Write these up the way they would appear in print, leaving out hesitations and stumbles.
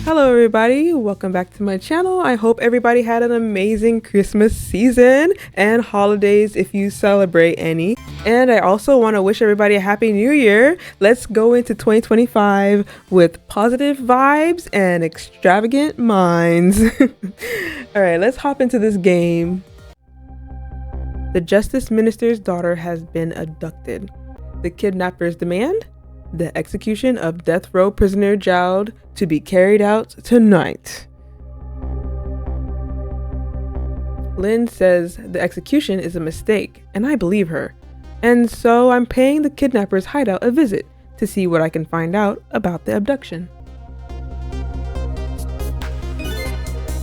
Hello everybody, welcome back to my channel. I hope everybody had an amazing Christmas season and holidays if you celebrate any. And I also want to wish everybody a happy new year. Let's go into 2025 with positive vibes and extravagant minds. Alright, let's hop into this game. The Justice Minister's daughter has been abducted. The kidnappers demand the execution of death row prisoner Jowd to be carried out tonight. Lynne says the execution is a mistake, and I believe her. And so I'm paying the kidnappers' hideout a visit to see what I can find out about the abduction.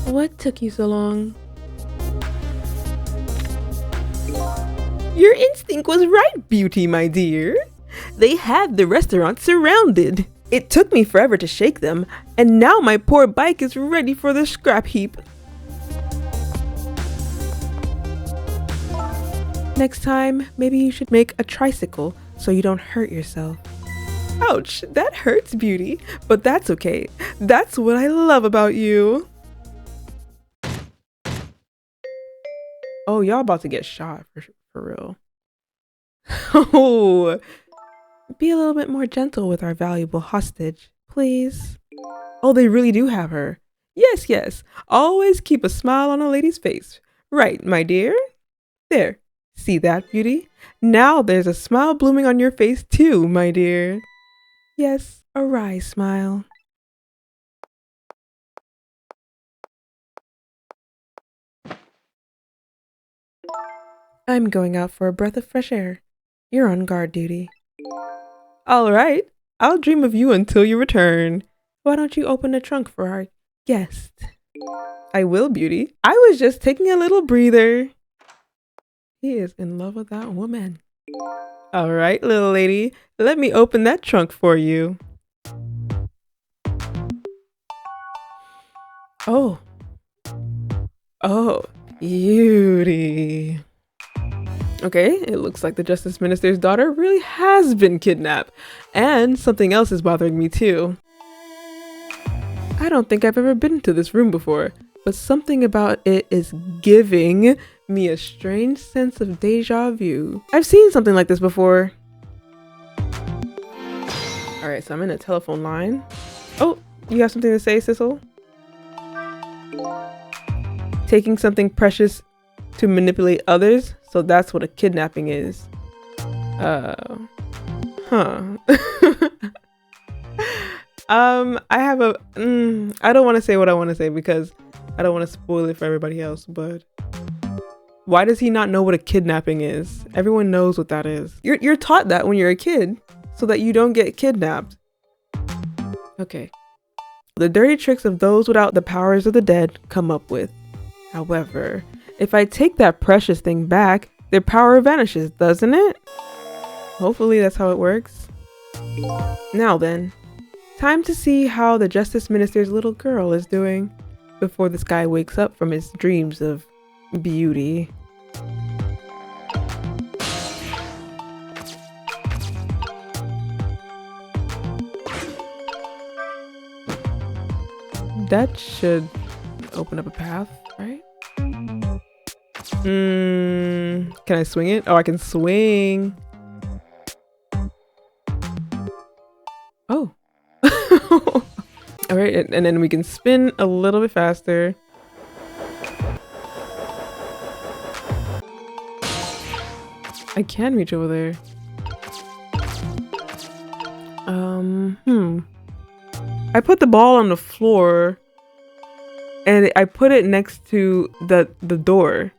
What took you so long? Your instinct was right, Beauty, my dear. They had the restaurant surrounded. It took me forever to shake them, and now my poor bike is ready for the scrap heap. Next time, maybe you should make a tricycle so you don't hurt yourself. Ouch, that hurts, Beauty, but that's okay. That's what I love about you. Oh, y'all about to get shot for real. Oh. Be a little bit more gentle with our valuable hostage, please. Oh, they really do have her. Yes, yes. Always keep a smile on a lady's face. Right, my dear? There. See that, Beauty? Now there's a smile blooming on your face too, my dear. Yes, a wry smile. I'm going out for a breath of fresh air. You're on guard duty. All right, I'll dream of you until you return. Why don't you open the trunk for our guest? I will, Beauty. I was just taking a little breather. He is in love with that woman. All right, little lady, let me open that trunk for you. Oh. Oh, Beauty. Okay, it looks like the Justice Minister's daughter really has been kidnapped. And something else is bothering me too. I don't think I've ever been to this room before, but something about it is giving me a strange sense of deja vu. I've seen something like this before. Alright, so I'm in a telephone line. Oh, you have something to say, Sissel? Taking something precious to manipulate others? So that's what a kidnapping is. Huh. I have a, I don't want to say what I want to say because I don't want to spoil it for everybody else, but why does he not know what a kidnapping is? Everyone knows what that is. You're taught that when you're a kid so that you don't get kidnapped. Okay. The dirty tricks of those without the powers of the dead come up with. However, if I take that precious thing back, their power vanishes, doesn't it? Hopefully that's how it works. Now then, time to see how the Justice Minister's little girl is doing before this guy wakes up from his dreams of beauty. That should open up a path, right? Can I swing it? Oh, I can swing. Oh. All right, and then we can spin a little bit faster. I can reach over there. I put the ball on the floor and I put it next to the door.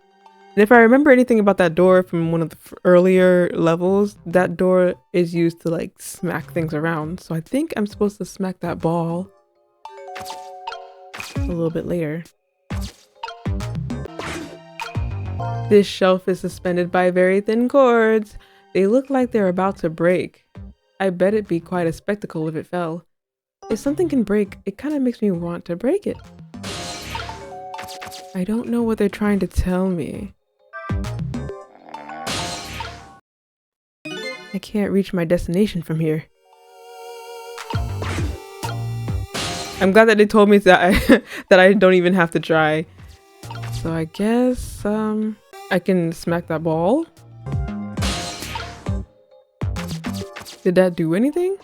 And if I remember anything about that door from one of the earlier levels, that door is used to like smack things around. So I think I'm supposed to smack that ball a little bit later. This shelf is suspended by very thin cords. They look like they're about to break. I bet it'd be quite a spectacle if it fell. If something can break, it kind of makes me want to break it. I don't know what they're trying to tell me. I can't reach my destination from here. I'm glad that they told me that that I don't even have to try. So I guess I can smack that ball. Did that do anything?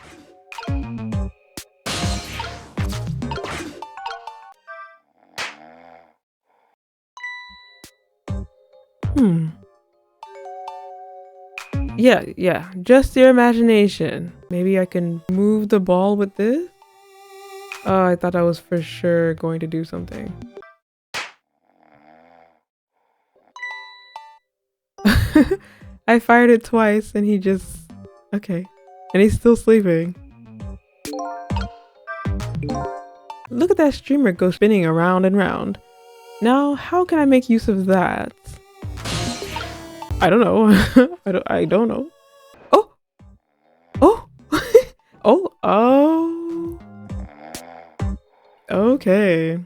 Yeah, just your imagination. Maybe I can move the ball with this? Oh, I thought I was for sure going to do something. I fired it twice and he just... Okay. And he's still sleeping. Look at that streamer go spinning around and round. Now, how can I make use of that? I don't know. I don't know. Oh! Oh! Oh! Okay.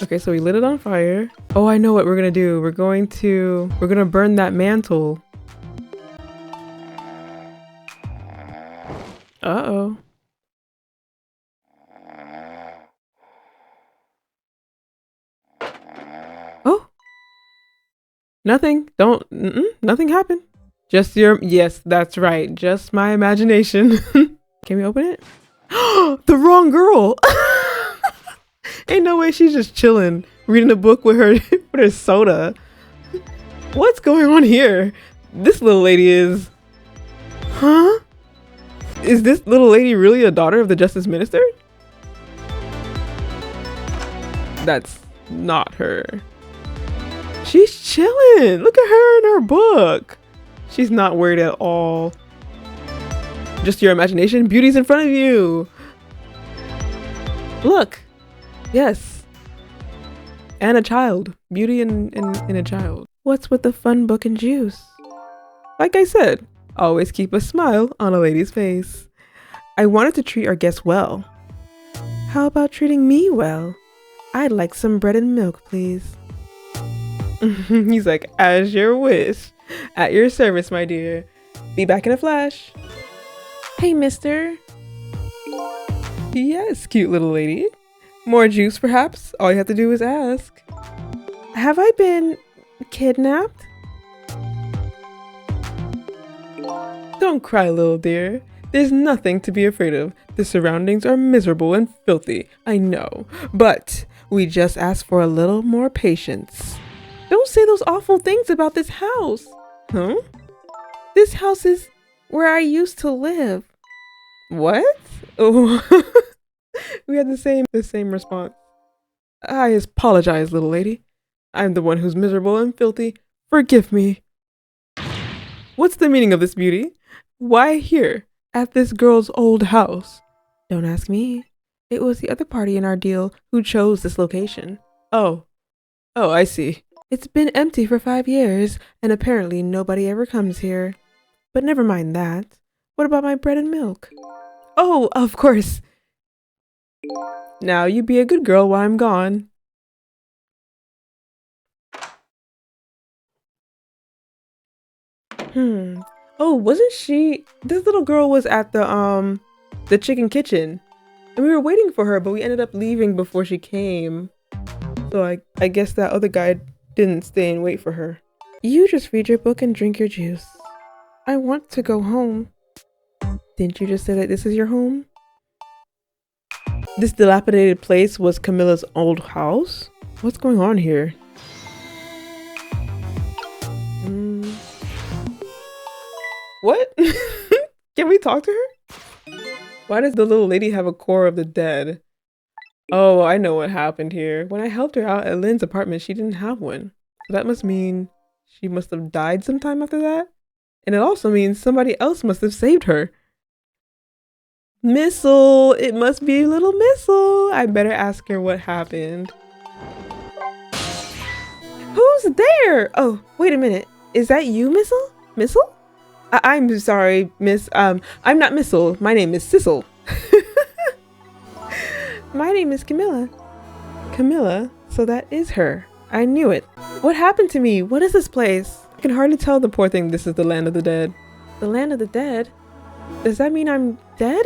Okay, so we lit it on fire. Oh, I know what we're gonna do. We're gonna burn that mantle. Uh-oh. Oh! Nothing. Nothing happened. Just your... Yes, that's right. Just my imagination. Can we open it? The wrong girl! Ain't no way she's just chilling, reading a book with her soda. What's going on here? This little lady is... Huh? Is this little lady really a daughter of the Justice Minister? That's not her. She's chilling. Look at her in her book. She's not worried at all. Just your imagination. Beauty's in front of you. Look. Yes. And a child. Beauty in a child. What's with the fun book and juice? Like I said, always keep a smile on a lady's face. I wanted to treat our guests well. How about treating me well? I'd like some bread and milk, please. He's like, as your wish. At your service, my dear. Be back in a flash. Hey, mister. Yes, cute little lady. More juice, perhaps? All you have to do is ask. Have I been kidnapped? Don't cry, little dear. There's nothing to be afraid of. The surroundings are miserable and filthy, I know. But we just ask for a little more patience. Don't say those awful things about this house. Huh? This house is where I used to live. What? Oh, we had the same response. I apologize, little lady. I'm the one who's miserable and filthy. Forgive me. What's the meaning of this, beauty? Why here, at this girl's old house? Don't ask me. It was the other party in our deal who chose this location. Oh, I see. It's been empty for 5 years, and apparently nobody ever comes here. But never mind that. What about my bread and milk? Oh, of course. Now you be a good girl while I'm gone. Oh, wasn't she... This little girl was at the chicken kitchen. And we were waiting for her, but we ended up leaving before she came. So I guess that other guy didn't stay and wait for her. You just read your book and drink your juice. I want to go home. Didn't you just say that this is your home? This dilapidated place was Kamilla's old house? What's going on here? What? Can we talk to her? Why does the little lady have a core of the dead? Oh, I know what happened here. When I helped her out at Lynne's apartment, she didn't have one. So that must mean she must have died sometime after that. And it also means somebody else must have saved her. Missle! It must be little Missle! I better ask her what happened. Who's there? Oh, wait a minute. Is that you, Missle? Missle? I'm sorry, miss. I'm not Missle. My name is Sissel. My name is Kamilla. Kamilla? So that is her. I knew it. What happened to me? What is this place? I can hardly tell the poor thing this is the land of the dead. The land of the dead? Does that mean I'm dead?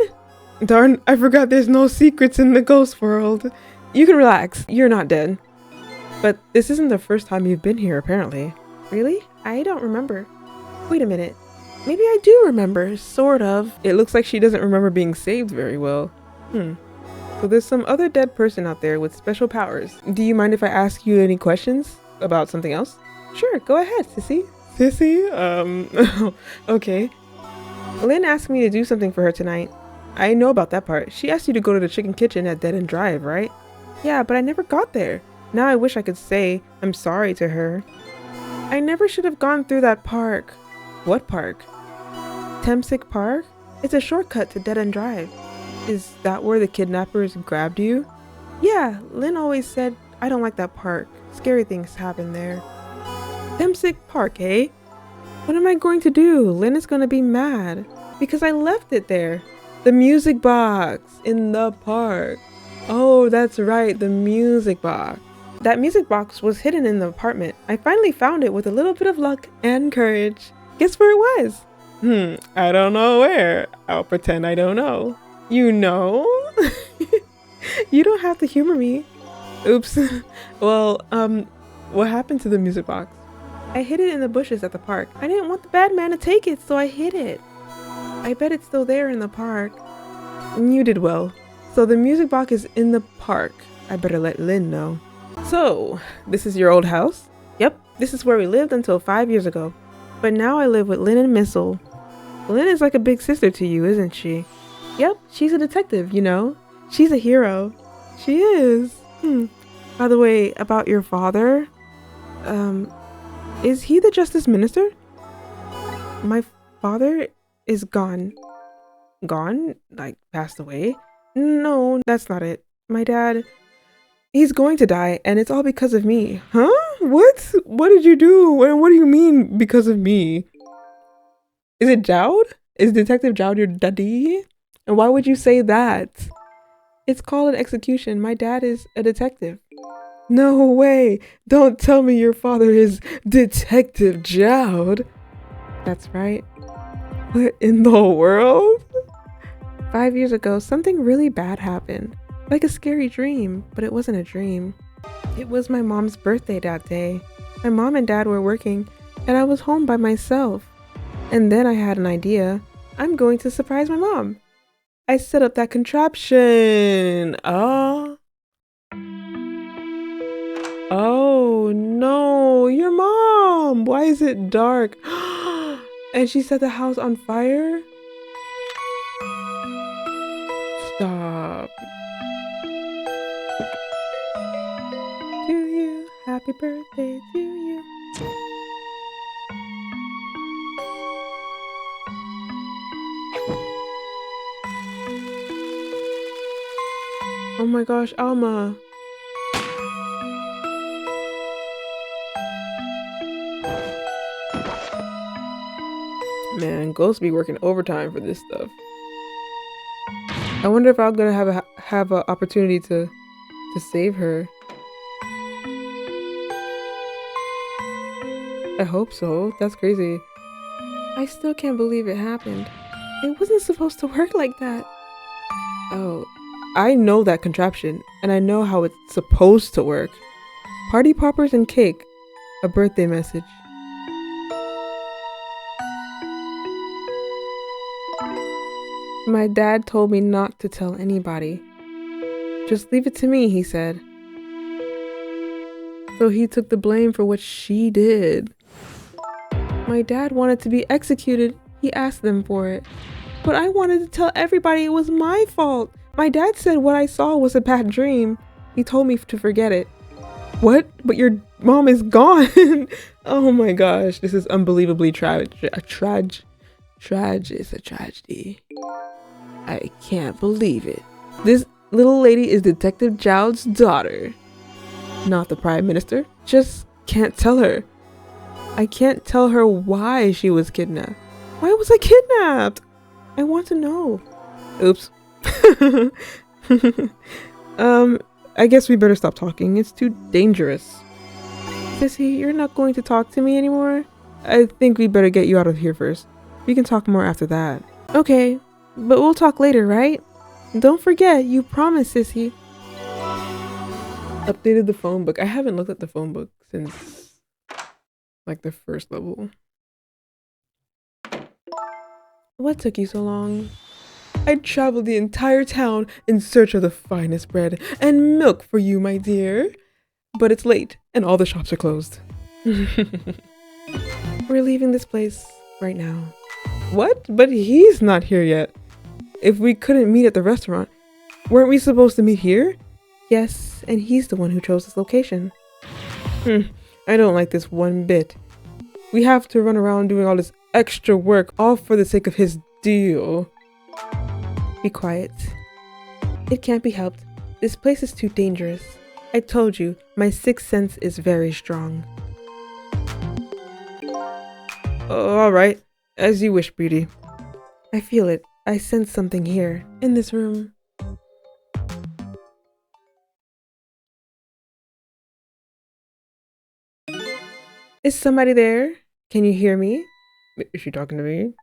Darn, I forgot there's no secrets in the ghost world. You can relax, you're not dead. But this isn't the first time you've been here, apparently. Really? I don't remember. Wait a minute. Maybe I do remember, sort of. It looks like she doesn't remember being saved very well. So there's some other dead person out there with special powers. Do you mind if I ask you any questions about something else? Sure, go ahead, Sissy. Sissy? Okay. Lynne asked me to do something for her tonight. I know about that part. She asked you to go to the chicken kitchen at Dead End Drive, right? Yeah, but I never got there. Now I wish I could say I'm sorry to her. I never should have gone through that park. What park? Temsic Park? It's a shortcut to Dead End Drive. Is that where the kidnappers grabbed you? Yeah, Lynne always said I don't like that park. Scary things happen there. Temsic Park, eh? What am I going to do? Lynne is going to be mad because I left it there. The music box in the park. Oh, that's right, the music box. That music box was hidden in the apartment. I finally found it with a little bit of luck and courage. Guess where it was? I don't know where. I'll pretend I don't know. You know? You don't have to humor me. Oops. Well, what happened to the music box? I hid it in the bushes at the park. I didn't want the bad man to take it, so I hid it. I bet it's still there in the park. You did well. So the music box is in the park. I better let Lynne know. So, this is your old house? Yep, this is where we lived until 5 years ago. But now I live with Lynne and Missle. Lynne is like a big sister to you, isn't she? Yep, she's a detective, you know. She's a hero. She is. By the way, about your father, is he the Justice Minister? My father is gone. Gone? Like, passed away? No, that's not it. My dad, he's going to die, and it's all because of me. Huh? What? What did you do? And what do you mean, because of me? Is it Jowd? Is Detective Jowd your daddy? And why would you say that? It's called an execution. My dad is a detective. No way! Don't tell me your father is Detective Jowd. That's right. What in the world? 5 years ago, something really bad happened. Like a scary dream, but it wasn't a dream. It was my mom's birthday that day. My mom and dad were working, and I was home by myself. And then I had an idea. I'm going to surprise my mom. I set up that contraption. Oh no, your mom. Why is it dark? And she set the house on fire? Stop. To you, happy birthday to you. Oh my gosh, Alma. Man, ghosts be working overtime for this stuff. I wonder if I'm gonna have an opportunity to save her. I hope so. That's crazy. I still can't believe it happened. It wasn't supposed to work like that. Oh, I know that contraption, and I know how it's supposed to work. Party poppers and cake. A birthday message. My dad told me not to tell anybody. Just leave it to me, he said. So he took the blame for what she did. My dad wanted to be executed. He asked them for it. But I wanted to tell everybody it was my fault. My dad said what I saw was a bad dream. He told me to forget it. What? But your mom is gone. Oh my gosh, this is unbelievably tragic. It's a tragedy. I can't believe it. This little lady is Detective Jowd's daughter. Not the Prime Minister. Just can't tell her. I can't tell her why she was kidnapped. Why was I kidnapped? I want to know. Oops. I guess we better stop talking. It's too dangerous. Sissy, you're not going to talk to me anymore? I think we better get you out of here first. We can talk more after that. Okay, but we'll talk later, right? Don't forget, you promised, sissy. Updated the phone book. I haven't looked at the phone book since like the first level. What took you so long? I traveled the entire town in search of the finest bread and milk for you, my dear. But it's late and all the shops are closed. We're leaving this place right now. What? But he's not here yet. If we couldn't meet at the restaurant, weren't we supposed to meet here? Yes, and he's the one who chose this location. I don't like this one bit. We have to run around doing all this extra work, all for the sake of his deal. Be quiet. It can't be helped. This place is too dangerous. I told you, my sixth sense is very strong. Alright, as you wish, beauty. I feel it. I sense something here, in this room. Is somebody there? Can you hear me? Is she talking to me?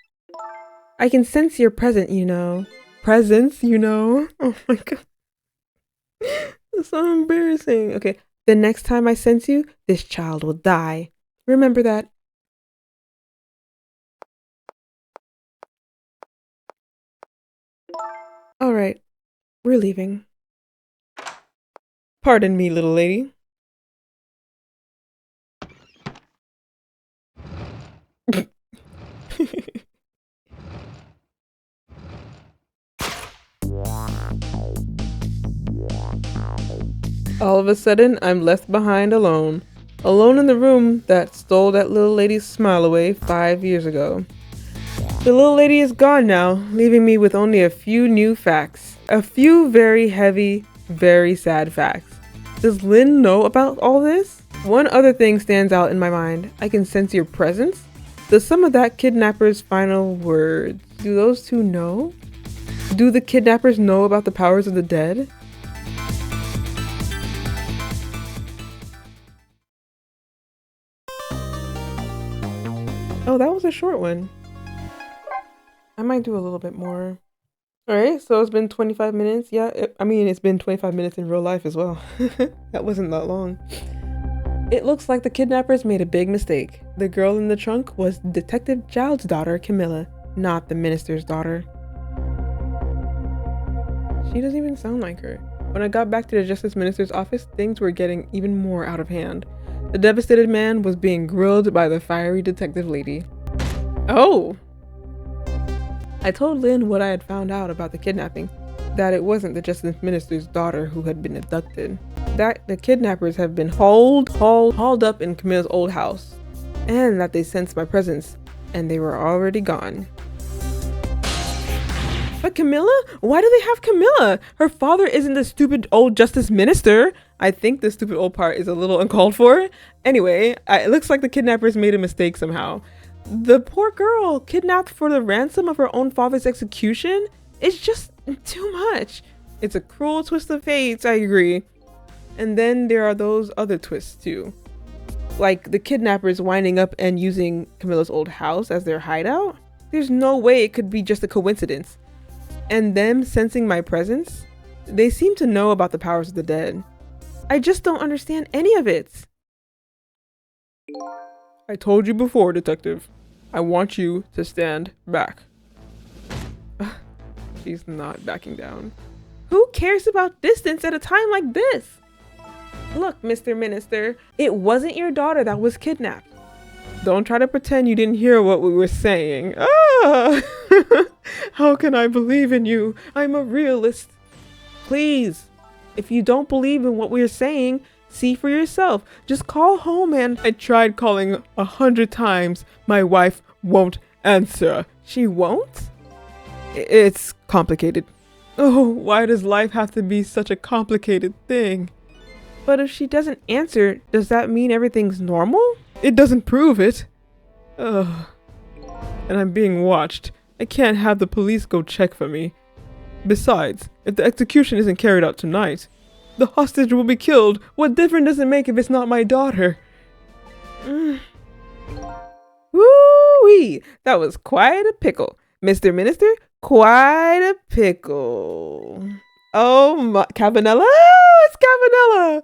I can sense your presence, you know. Presence, you know? Oh my god. That's so embarrassing. Okay, the next time I sense you, this child will die. Remember that. Alright, we're leaving. Pardon me, little lady. All of a sudden, I'm left behind alone. Alone in the room that stole that little lady's smile away 5 years ago. The little lady is gone now, leaving me with only a few new facts. A few very heavy, very sad facts. Does Lynne know about all this? One other thing stands out in my mind. I can sense your presence. Does some of that kidnapper's final words, do those two know? Do the kidnappers know about the powers of the dead? Oh, that was a short one. I might do a little bit more. Alright, so it's been 25 minutes. Yeah, I mean, it's been 25 minutes in real life as well. That wasn't that long. It looks like the kidnappers made a big mistake. The girl in the trunk was Detective Jowd's daughter, Kamilla, not the minister's daughter. She doesn't even sound like her. When I got back to the Justice Minister's office, things were getting even more out of hand. The devastated man was being grilled by the fiery detective lady. Oh! I told Lynne what I had found out about the kidnapping, that it wasn't the Justice Minister's daughter who had been abducted, that the kidnappers have been hauled up in Camilla's old house, and that they sensed my presence, and they were already gone. But Kamilla? Why do they have Kamilla? Her father isn't the stupid old Justice Minister. I think the stupid old part is a little uncalled for. Anyway, it looks like the kidnappers made a mistake somehow. The poor girl kidnapped for the ransom of her own father's execution? It's just too much. It's a cruel twist of fate, I agree. And then there are those other twists too. Like the kidnappers winding up and using Camilla's old house as their hideout? There's no way it could be just a coincidence. And them sensing my presence? They seem to know about the powers of the dead. I just don't understand any of it. I told you before, detective. I want you to stand back. She's not backing down. Who cares about distance at a time like this? Look, Mr. Minister, it wasn't your daughter that was kidnapped. Don't try to pretend you didn't hear what we were saying. Ah! How can I believe in you? I'm a realist. Please, if you don't believe in what we're saying, see for yourself. Just call home and... I tried calling 100 times. My wife won't answer. She won't? It's complicated. Oh, why does life have to be such a complicated thing? But if she doesn't answer, does that mean everything's normal? It doesn't prove it. Ugh. And I'm being watched. I can't have the police go check for me. Besides, if the execution isn't carried out tonight, the hostage will be killed. What difference does it make if it's not my daughter? Woo-wee! That was quite a pickle. Mr. Minister, Quite a pickle. Oh my, Cabanela! It's Cabanela!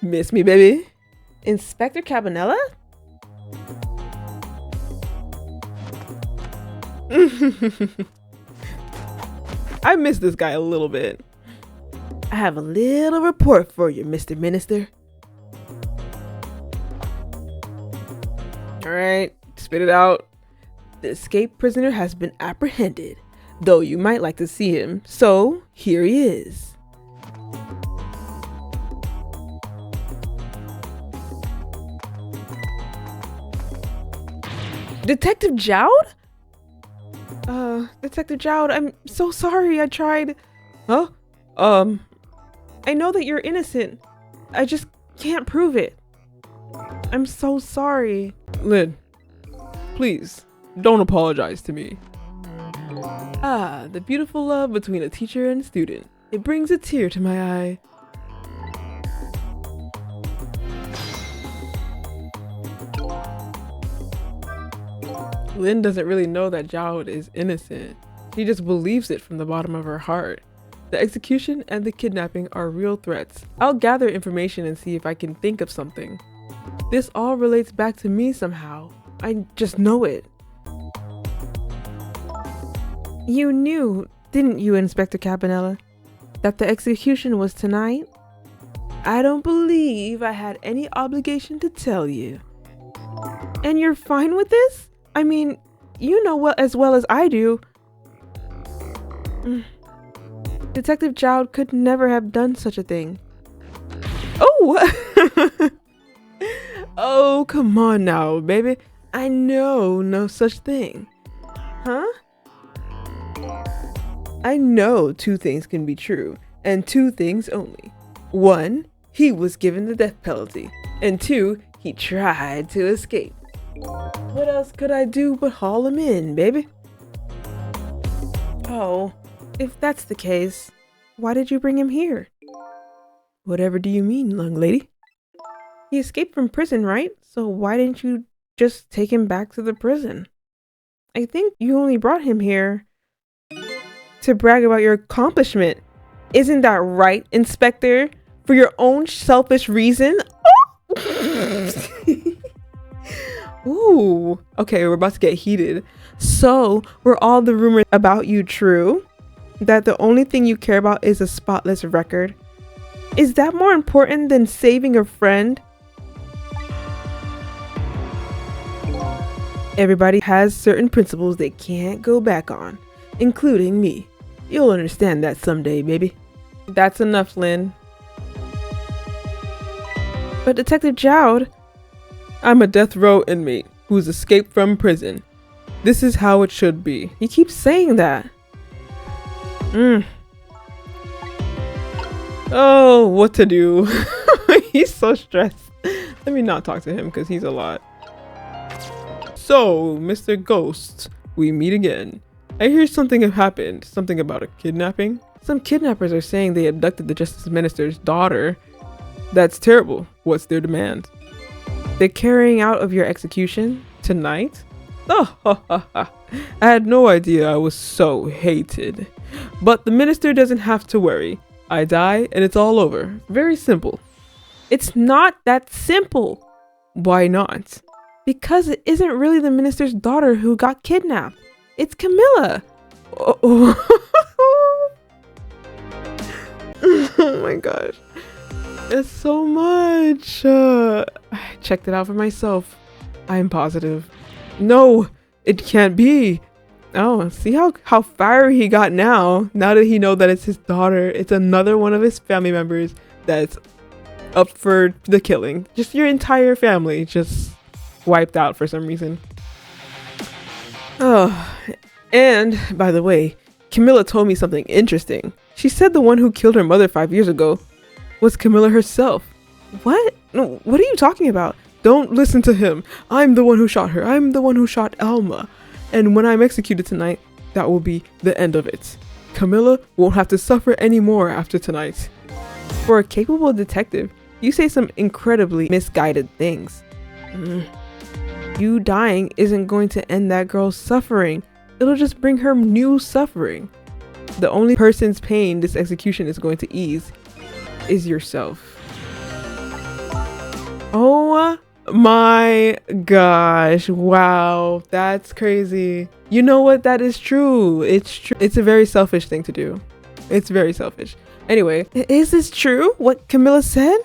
Miss me, baby. Inspector Cabanela? I miss this guy a little bit. I have a little report for you, Mr. Minister. All right, spit it out. The escaped prisoner has been apprehended, though you might like to see him. So here he is. Detective Jowd? Detective Jowd, I'm so sorry. I tried. Huh? I know that you're innocent. I just can't prove it. I'm so sorry. Lynne, please, don't apologize to me. Ah, the beautiful love between a teacher and student. It brings a tear to my eye. Lynne doesn't really know that Jowd is innocent. She just believes it from the bottom of her heart. The execution and the kidnapping are real threats. I'll gather information and see if I can think of something. This all relates back to me somehow. I just know it. You knew, didn't you, Inspector Cabanela, that the execution was tonight? I don't believe I had any obligation to tell you. And you're fine with this? I mean, you know as well as I do. Detective Jowd could never have done such a thing. Oh! Oh, come on now, baby. I know no such thing. Huh? I know two things can be true, and two things only. One, he was given the death penalty, and two, he tried to escape. What else could I do but haul him in, baby? Oh, if that's the case, why did you bring him here? Whatever do you mean, young lady? He escaped from prison, right? So why didn't you just take him back to the prison? I think you only brought him here to brag about your accomplishment. Isn't that right, Inspector? For your own selfish reason? Oh! Ooh, okay, we're about to get heated. So, were all the rumors about you true? That the only thing you care about is a spotless record? Is that more important than saving a friend? Everybody has certain principles they can't go back on, including me. You'll understand that someday, baby. That's enough, Lynne. But Detective Jowd, I'm a death row inmate who's escaped from prison. This is how it should be. He keeps saying that. Oh, what to do? He's so stressed. Let me not talk to him because he's a lot. So, Mr. Ghost, we meet again. I hear something have happened. Something about a kidnapping. Some kidnappers are saying they abducted the Justice Minister's daughter. That's terrible. What's their demand? The carrying out of your execution tonight? Oh, I had no idea I was so hated. But the minister doesn't have to worry. I die and it's all over. Very simple. It's not that simple. Why not? Because it isn't really the minister's daughter who got kidnapped. It's Kamilla. Oh, oh my gosh. It's so much. I checked it out for myself. I'm positive. No, it can't be. Oh, see how fiery he got now. Now that he knows that it's his daughter. It's another one of his family members that's up for the killing. Just your entire family just wiped out for some reason. Oh, and by the way, Kamilla told me something interesting. She said the one who killed her mother 5 years ago was Kamilla herself. What? No, what are you talking about? Don't listen to him. I'm the one who shot her. I'm the one who shot Alma. And when I'm executed tonight, that will be the end of it. Kamilla won't have to suffer anymore after tonight. For a capable detective, you say some incredibly misguided things. You dying isn't going to end that girl's suffering. It'll just bring her new suffering. The only person's pain this execution is going to ease is yourself. Oh my gosh. Wow. That's crazy. You know what? That is true. It's true. It's a very selfish thing to do. It's very selfish. Anyway, is this true? What Kamilla said?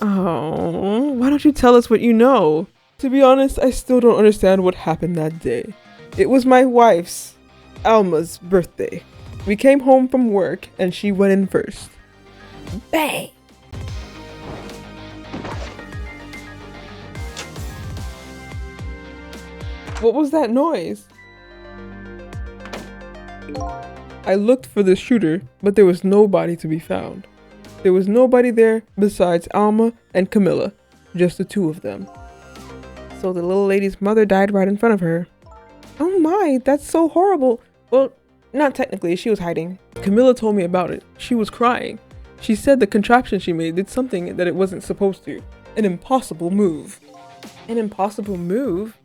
Oh, why don't you tell us what you know? To be honest, I still don't understand what happened that day. It was my wife's, Alma's, birthday. We came home from work and she went in first. Bang! What was that noise? I looked for the shooter, but there was nobody to be found. There was nobody there besides Alma and Kamilla, just the two of them. So the little lady's mother died right in front of her. Oh my, that's so horrible. Well, not technically, she was hiding. Kamilla told me about it. She was crying. She said the contraption she made did something that it wasn't supposed to. An impossible move. An impossible move?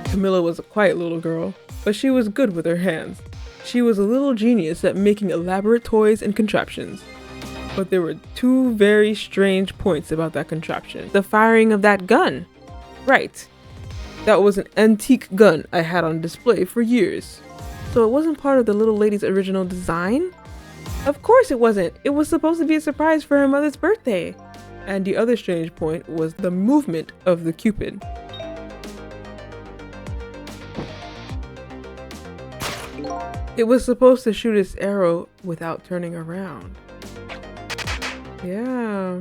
Kamilla was a quiet little girl, but she was good with her hands. She was a little genius at making elaborate toys and contraptions. But there were two very strange points about that contraption. The firing of that gun. Right. That was an antique gun I had on display for years. So it wasn't part of the little lady's original design? Of course it wasn't. It was supposed to be a surprise for her mother's birthday. And the other strange point was the movement of the Cupid. It was supposed to shoot its arrow without turning around. Yeah.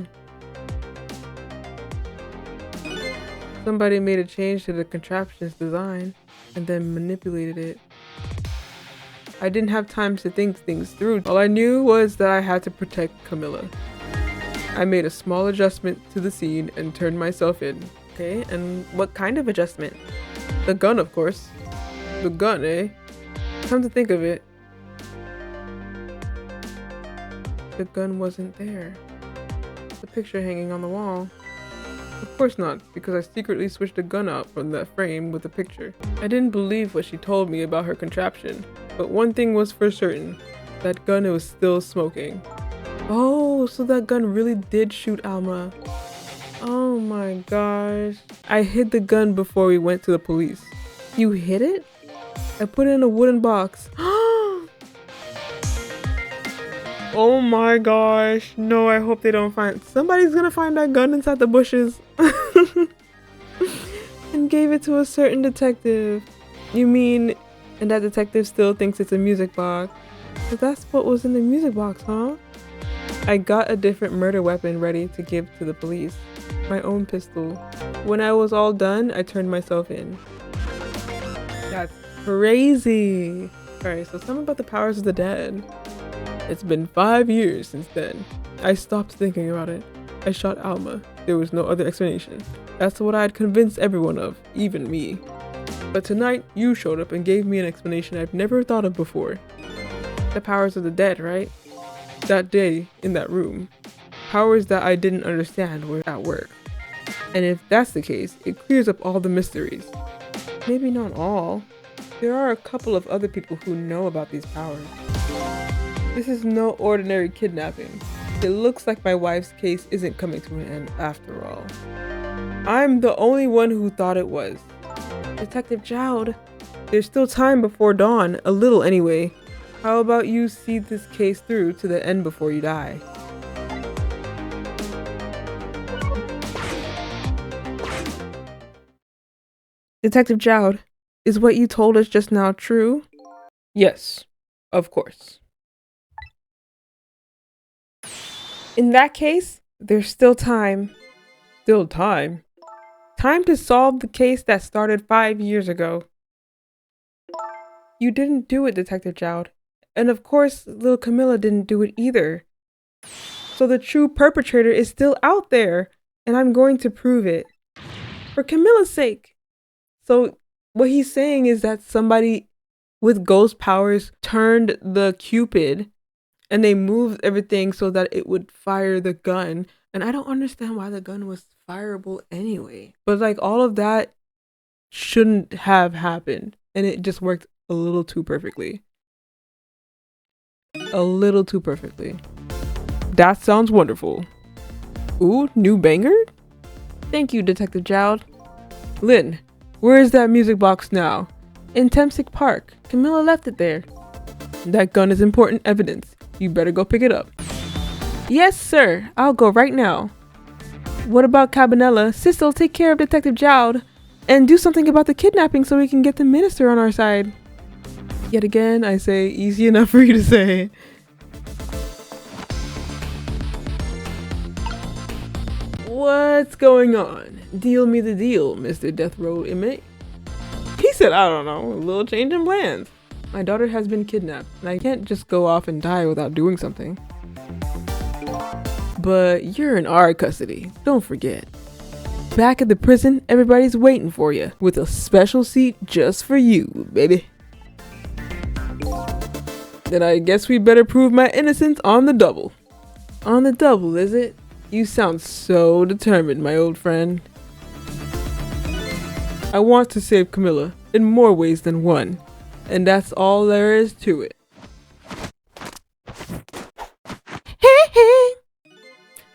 Somebody made a change to the contraption's design and then manipulated it. I didn't have time to think things through. All I knew was that I had to protect Kamilla. I made a small adjustment to the scene and turned myself in. Okay, and what kind of adjustment? The gun, of course. The gun, eh? Come to think of it, the gun wasn't there. The picture hanging on the wall. Of course not, because I secretly switched the gun out from that frame with the picture. I didn't believe what she told me about her contraption, but one thing was for certain, that gun was still smoking. Oh, so that gun really did shoot Alma. Oh my gosh. I hid the gun before we went to the police. You hid it? I put it in a wooden box. Oh my gosh. No, I hope they don't find... Somebody's gonna find that gun inside the bushes. And gave it to a certain detective. You mean... And that detective still thinks it's a music box. But that's what was in the music box, huh? I got a different murder weapon ready to give to the police. My own pistol. When I was all done, I turned myself in. That's crazy. Alright, so something about the powers of the dead. It's been 5 years since then. I stopped thinking about it. I shot Alma. There was no other explanation. That's what I had convinced everyone of, even me. But tonight, you showed up and gave me an explanation I've never thought of before. The powers of the dead, right? That day, in that room. Powers that I didn't understand were at work. And if that's the case, it clears up all the mysteries. Maybe not all. There are a couple of other people who know about these powers. This is no ordinary kidnapping. It looks like my wife's case isn't coming to an end after all. I'm the only one who thought it was. Detective Jowd, there's still time before dawn, a little anyway. How about you see this case through to the end before you die? Detective Jowd, is what you told us just now true? Yes, of course. In that case, there's still time. Still time? Time to solve the case that started 5 years ago. You didn't do it, Detective Jowd. And of course, little Kamilla didn't do it either. So the true perpetrator is still out there, and I'm going to prove it. For Kamilla's sake. So what he's saying is that somebody with ghost powers turned the Cupid and they moved everything so that it would fire the gun. And I don't understand why the gun was fireable anyway. But like all of that shouldn't have happened, and it just worked a little too perfectly. A little too perfectly. That sounds wonderful. Ooh, new banger? Thank you, Detective Jowd. Lynne, where is that music box now? In Temsic Park. Kamilla left it there. That gun is important evidence. You better go pick it up. Yes, sir. I'll go right now. What about Cabanela? Sissel, take care of Detective Jowd and do something about the kidnapping so we can get the minister on our side. Yet again, I say easy enough for you to say. What's going on? Deal me the deal, Mr. Death Row inmate. He said, I don't know, a little change in plans. My daughter has been kidnapped, and I can't just go off and die without doing something. But you're in our custody, don't forget. Back at the prison, everybody's waiting for you, with a special seat just for you, baby. Then I guess we better prove my innocence on the double. On the double, is it? You sound so determined, my old friend. I want to save Kamilla in more ways than one, and that's all there is to it.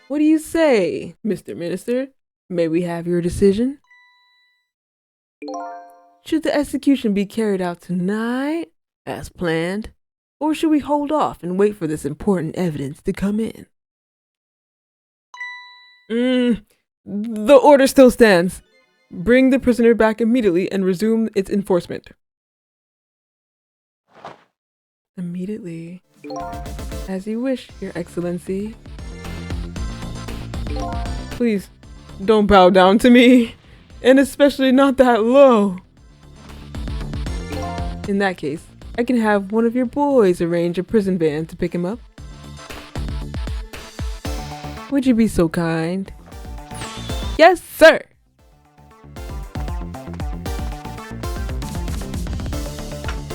What do you say, Mr. Minister? May we have your decision? Should the execution be carried out tonight, as planned, or should we hold off and wait for this important evidence to come in? The order still stands. Bring the prisoner back immediately and resume its enforcement. Immediately. As you wish, Your Excellency. Please, don't bow down to me, and especially not that low. In that case, I can have one of your boys arrange a prison van to pick him up. Would you be so kind? Yes, sir!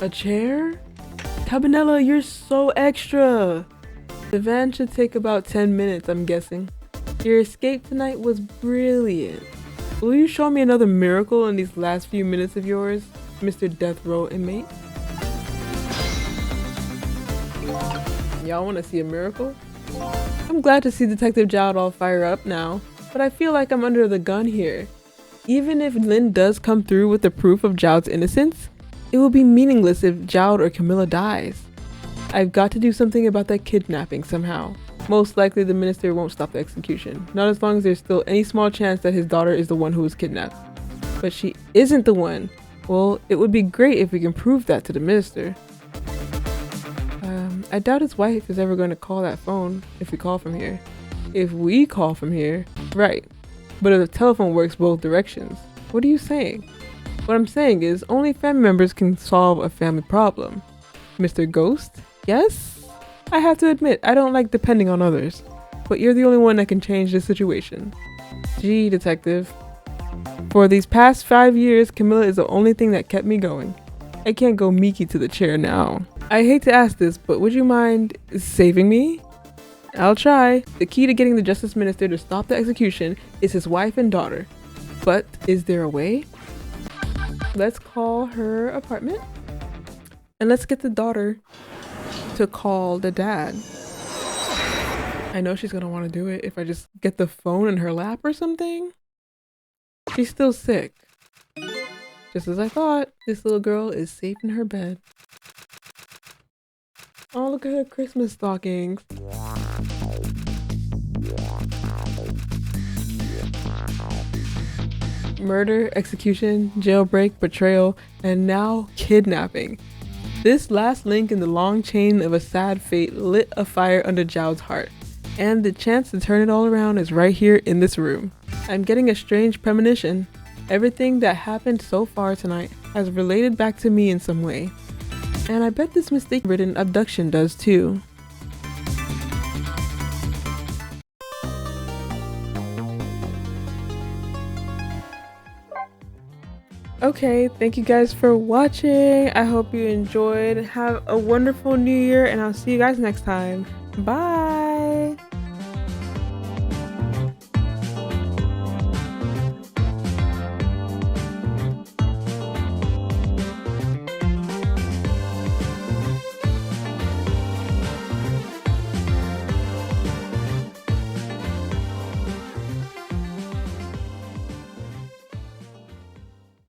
A chair? Cabanela, you're so extra! The van should take about 10 minutes, I'm guessing. Your escape tonight was brilliant. Will you show me another miracle in these last few minutes of yours, Mr. Death Row inmate? Y'all want to see a miracle? I'm glad to see Detective Jowd all fire up now, but I feel like I'm under the gun here. Even if Lynne does come through with the proof of Jowd's innocence, it will be meaningless if Jowd or Kamilla dies. I've got to do something about that kidnapping somehow. Most likely the minister won't stop the execution, not as long as there's still any small chance that his daughter is the one who was kidnapped. But she isn't the one. Well, it would be great if we can prove that to the minister. I doubt his wife is ever going to call that phone if we call from here. If we call from here, right. But if the telephone works both directions, what are you saying? What I'm saying is only family members can solve a family problem. Mr. Ghost, yes? I have to admit, I don't like depending on others, but you're the only one that can change the situation. Gee, detective. For these past 5 years, Kamilla is the only thing that kept me going. I can't go meeky to the chair now. I hate to ask this, but would you mind saving me? I'll try. The key to getting the Justice Minister to stop the execution is his wife and daughter. But is there a way? Let's call her apartment. And let's get the daughter to call the dad. I know she's gonna want to do it if I just get the phone in her lap or something. She's still sick. Just as I thought, this little girl is safe in her bed. Oh, look at her Christmas stockings. Murder, execution, jailbreak, betrayal, and now kidnapping. This last link in the long chain of a sad fate lit a fire under Jowd's heart, and the chance to turn it all around is right here in this room. I'm getting a strange premonition. Everything that happened so far tonight has related back to me in some way. And I bet this mistake-ridden abduction does too. Okay, thank you guys for watching. I hope you enjoyed. Have a wonderful new year and I'll see you guys next time. Bye!